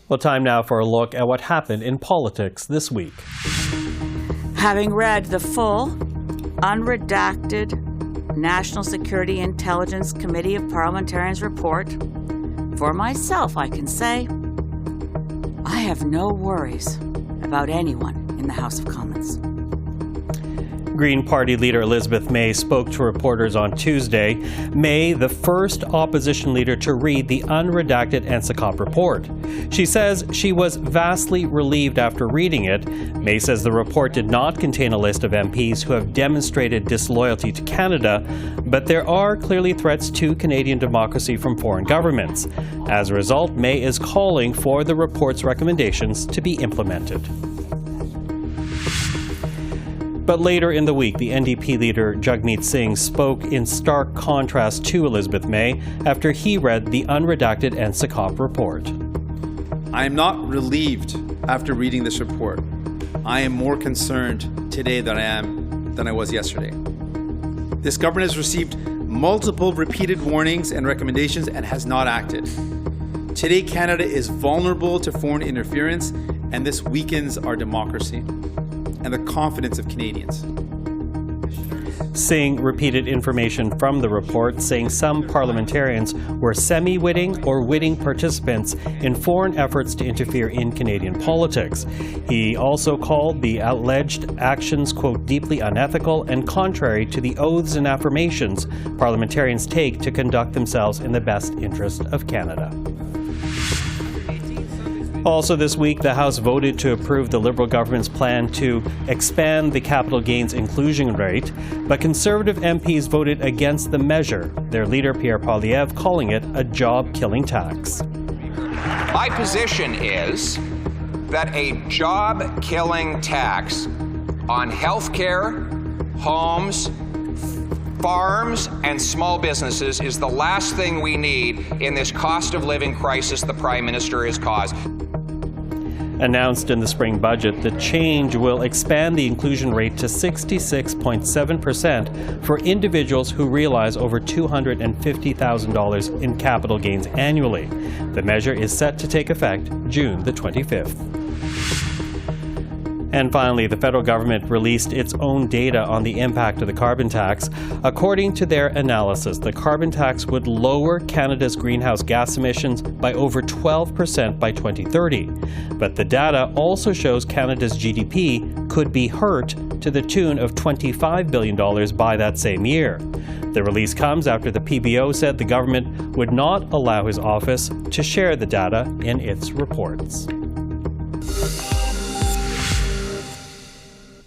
Well, time now for a look at what happened in politics this week. Having read the full, unredacted National Security Intelligence Committee of Parliamentarians report, for myself, I can say, I have no worries about anyone in the House of Commons. Green Party leader Elizabeth May spoke to reporters on Tuesday. May, the first opposition leader to read the unredacted NSICOP report. She says she was vastly relieved after reading it. May says the report did not contain a list of MPs who have demonstrated disloyalty to Canada, but there are clearly threats to Canadian democracy from foreign governments. As a result, May is calling for the report's recommendations to be implemented. But later in the week, the NDP leader Jagmeet Singh spoke in stark contrast to Elizabeth May after he read the unredacted NSICOP report. I am not relieved after reading this report. I am more concerned today than I was yesterday. This government has received multiple repeated warnings and recommendations and has not acted. Today, Canada is vulnerable to foreign interference, and this weakens our democracy and the confidence of Canadians. Singh repeated information from the report, saying some parliamentarians were semi-witting or witting participants in foreign efforts to interfere in Canadian politics. He also called the alleged actions, quote, deeply unethical and contrary to the oaths and affirmations parliamentarians take to conduct themselves in the best interest of Canada. Also this week, the House voted to approve the Liberal government's plan to expand the capital gains inclusion rate, but Conservative MPs voted against the measure, their leader Pierre Poilievre calling it a job-killing tax. My position is that a job-killing tax on healthcare, homes, farms, and small businesses is the last thing we need in this cost of living crisis the Prime Minister has caused. Announced in the spring budget, the change will expand the inclusion rate to 66.7% for individuals who realize over $250,000 in capital gains annually. The measure is set to take effect June the 25th. And finally, the federal government released its own data on the impact of the carbon tax. According to their analysis, the carbon tax would lower Canada's greenhouse gas emissions by over 12% by 2030. But the data also shows Canada's GDP could be hurt to the tune of $25 billion by that same year. The release comes after the PBO said the government would not allow his office to share the data in its reports.